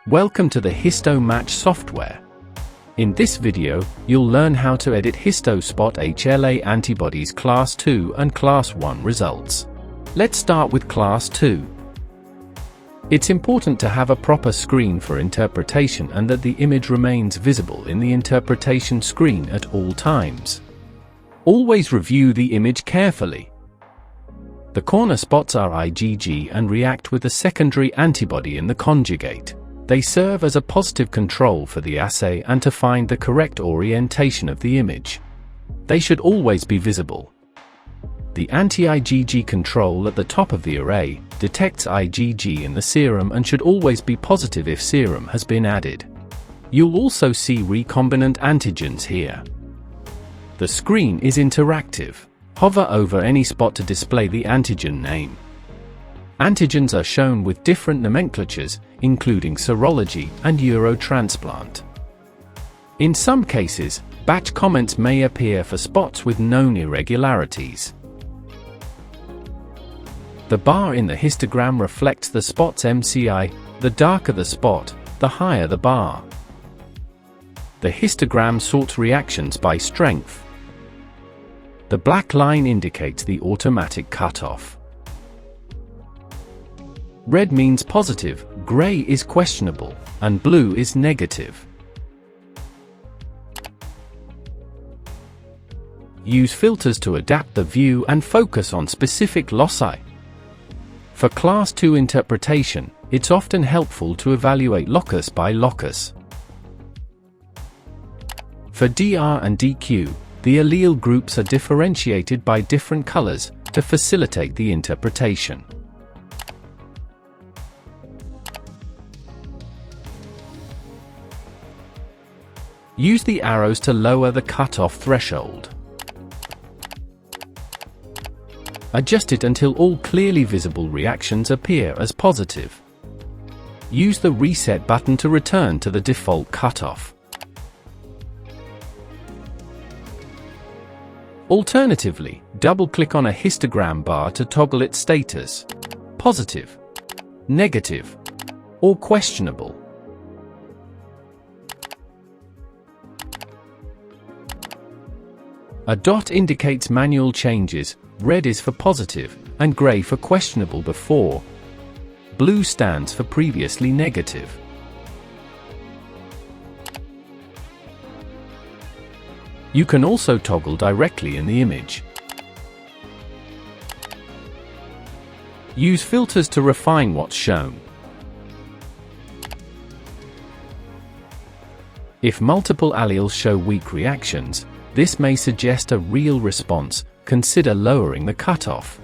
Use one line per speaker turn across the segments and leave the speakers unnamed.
Welcome to the HISTO Match software. In this video, you'll learn how to edit HISTO SPOT HLA antibodies Class 2 and Class 1 results. Let's start with Class 2. It's important to have a proper screen for interpretation and that the image remains visible in the interpretation screen at all times. Always review the image carefully. The corner spots are IgG and react with a secondary antibody in the conjugate. They serve as a positive control for the assay and to find the correct orientation of the image. They should always be visible. The anti-IgG control at the top of the array detects IgG in the serum and should always be positive if serum has been added. You'll also see recombinant antigens here. The screen is interactive. Hover over any spot to display the antigen name. Antigens are shown with different nomenclatures, including serology and Eurotransplant. In some cases, batch comments may appear for spots with known irregularities. The bar in the histogram reflects the spot's MCI. The darker the spot, the higher the bar. The histogram sorts reactions by strength. The black line indicates the automatic cutoff. Red means positive, gray is questionable, and blue is negative. Use filters to adapt the view and focus on specific loci. For Class 2 interpretation, it's often helpful to evaluate locus by locus. For DR and DQ, the allele groups are differentiated by different colors to facilitate the interpretation. Use the arrows to lower the cutoff threshold. Adjust it until all clearly visible reactions appear as positive. Use the reset button to return to the default cutoff. Alternatively, double-click on a histogram bar to toggle its status: positive, negative, or questionable. A dot indicates manual changes, red is for positive, and gray for questionable before. Blue stands for previously negative. You can also toggle directly in the image. Use filters to refine what's shown. If multiple alleles show weak reactions, this may suggest a real response. Consider lowering the cutoff.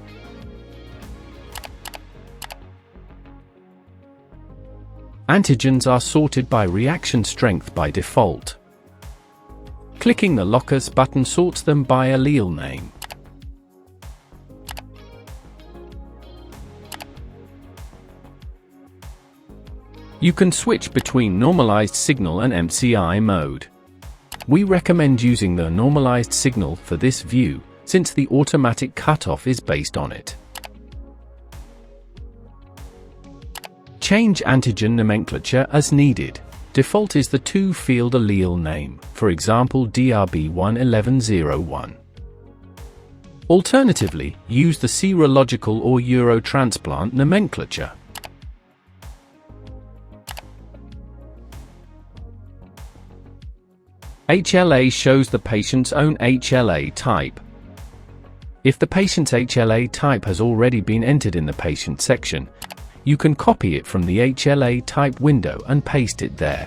Antigens are sorted by reaction strength by default. Clicking the locus button sorts them by allele name. You can switch between normalized signal and MCI mode. We recommend using the normalized signal for this view, since the automatic cutoff is based on it. Change antigen nomenclature as needed. Default is the two-field allele name, for example DRB11101. Alternatively, use the serological or Eurotransplant nomenclature. HLA shows the patient's own HLA type. If the patient's HLA type has already been entered in the patient section, you can copy it from the HLA type window and paste it there.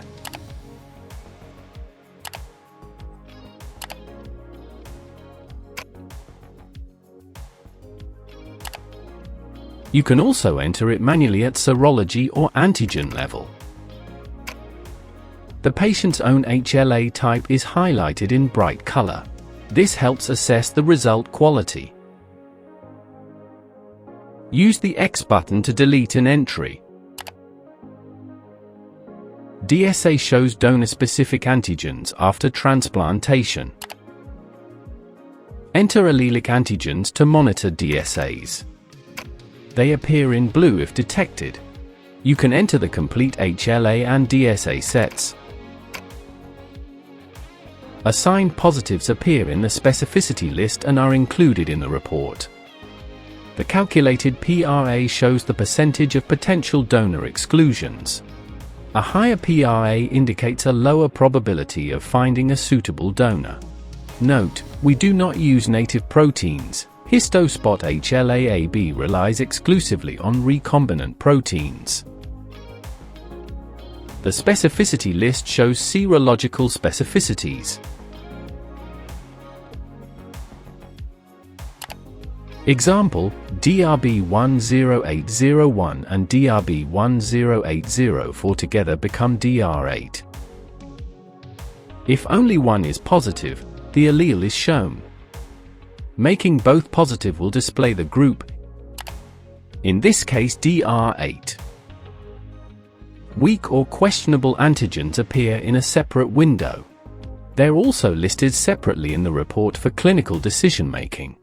You can also enter it manually at serology or antigen level. The patient's own HLA type is highlighted in bright color. This helps assess the result quality. Use the X button to delete an entry. DSA shows donor-specific antigens after transplantation. Enter allelic antigens to monitor DSAs. They appear in blue if detected. You can enter the complete HLA and DSA sets. Assigned positives appear in the specificity list and are included in the report. The calculated PRA shows the percentage of potential donor exclusions. A higher PRA indicates a lower probability of finding a suitable donor. Note, we do not use native proteins. HISTO SPOT HLA AB relies exclusively on recombinant proteins. The specificity list shows serological specificities. Example, DRB10801 and DRB10804 together become DR8. If only one is positive, the allele is shown. Making both positive will display the group, in this case DR8. Weak or questionable antigens appear in a separate window. They're also listed separately in the report for clinical decision-making.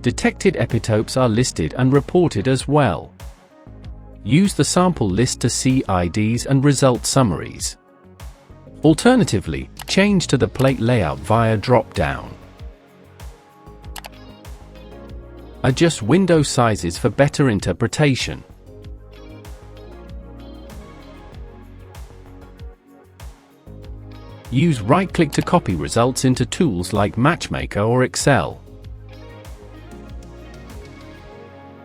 Detected epitopes are listed and reported as well. Use the sample list to see IDs and result summaries. Alternatively, change to the plate layout via drop-down. Adjust window sizes for better interpretation. Use right-click to copy results into tools like Matchmaker or Excel.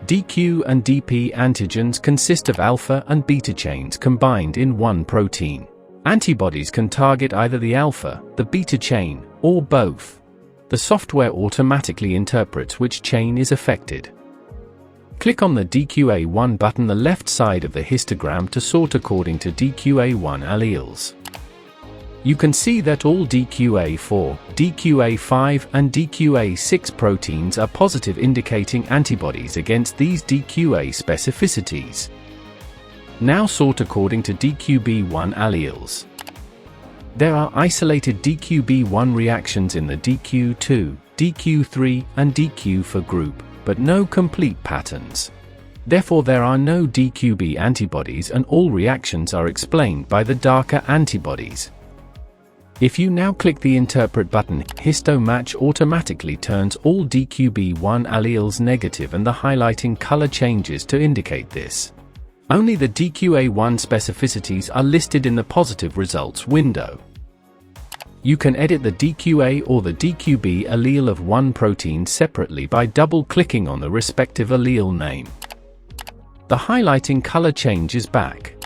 DQ and DP antigens consist of alpha and beta chains combined in one protein. Antibodies can target either the alpha, the beta chain, or both. The software automatically interprets which chain is affected. Click on the DQA1 button on the left side of the histogram to sort according to DQA1 alleles. You can see that all DQA4, DQA5 and DQA6 proteins are positive, indicating antibodies against these DQA specificities. Now sort according to DQB1 alleles. There are isolated DQB1 reactions in the DQ2, DQ3 and DQ4 group, but no complete patterns. Therefore there are no DQB antibodies and all reactions are explained by the darker antibodies. If you now click the Interpret button, HISTO Match automatically turns all DQB1 alleles negative and the highlighting color changes to indicate this. Only the DQA1 specificities are listed in the positive results window. You can edit the DQA or the DQB allele of one protein separately by double-clicking on the respective allele name. The highlighting color changes back.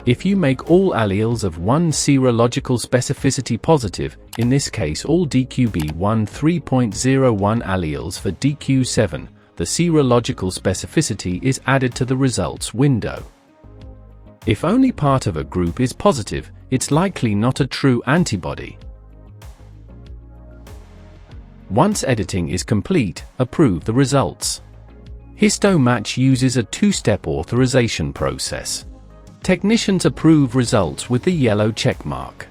If you make all alleles of one serological specificity positive, in this case all DQB1 3.01 alleles for DQ7, the serological specificity is added to the results window. If only part of a group is positive, it's likely not a true antibody. Once editing is complete, approve the results. HISTO Match uses a two-step authorization process. Technicians approve results with the yellow check mark.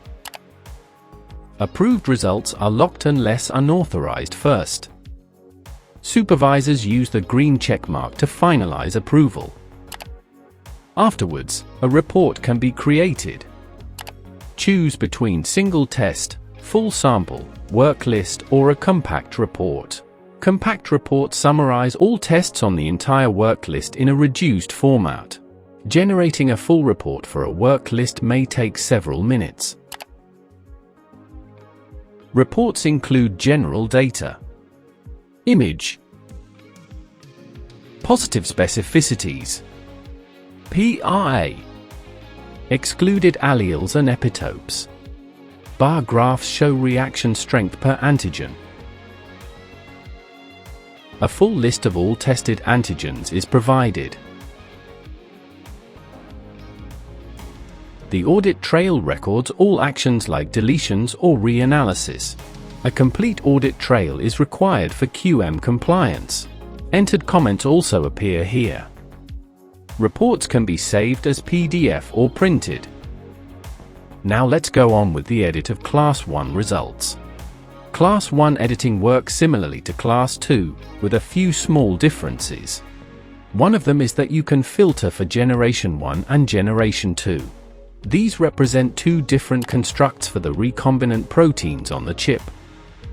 Approved results are locked unless unauthorized first. Supervisors use the green check mark to finalize approval. Afterwards, a report can be created. Choose between single test, full sample, work list, or a compact report. Compact reports summarize all tests on the entire work list in a reduced format. Generating a full report for a work list may take several minutes. Reports include general data, image, positive specificities, PRA, excluded alleles and epitopes. Bar graphs show reaction strength per antigen. A full list of all tested antigens is provided. The audit trail records all actions like deletions or reanalysis. A complete audit trail is required for QM compliance. Entered comments also appear here. Reports can be saved as PDF or printed. Now let's go on with the edit of Class 1 results. Class 1 editing works similarly to Class 2, with a few small differences. One of them is that you can filter for generation 1 and generation 2. These represent two different constructs for the recombinant proteins on the chip.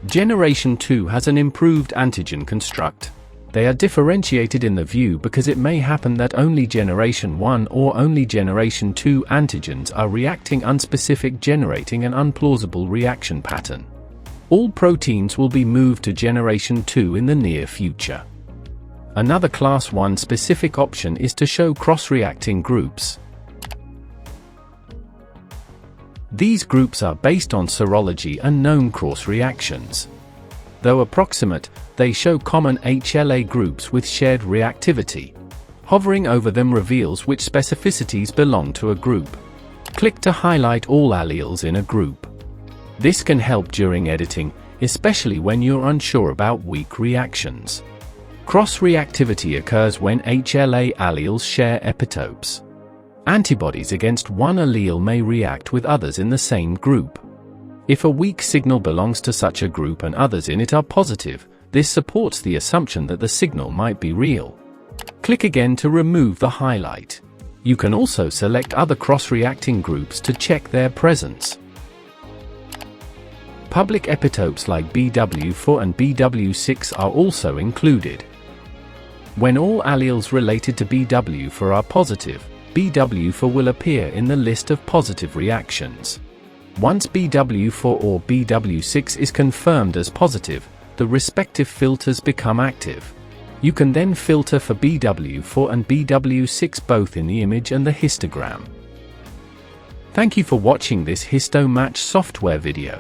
Generation 2 has an improved antigen construct. They are differentiated in the view because it may happen that only generation 1 or only generation 2 antigens are reacting unspecific, generating an unplausible reaction pattern. All proteins will be moved to generation 2 in the near future. Another class 1 specific option is to show cross-reacting groups. These groups are based on serology and known cross-reactions. Though approximate, they show common HLA groups with shared reactivity. Hovering over them reveals which specificities belong to a group. Click to highlight all alleles in a group. This can help during editing, especially when you're unsure about weak reactions. Cross-reactivity occurs when HLA alleles share epitopes. Antibodies against one allele may react with others in the same group. If a weak signal belongs to such a group and others in it are positive, this supports the assumption that the signal might be real. Click again to remove the highlight. You can also select other cross-reacting groups to check their presence. Public epitopes like BW4 and BW6 are also included. When all alleles related to BW4 are positive, BW4 will appear in the list of positive reactions. Once BW4 or BW6 is confirmed as positive, the respective filters become active. You can then filter for BW4 and BW6 both in the image and the histogram. Thank you for watching this HISTO Match software video.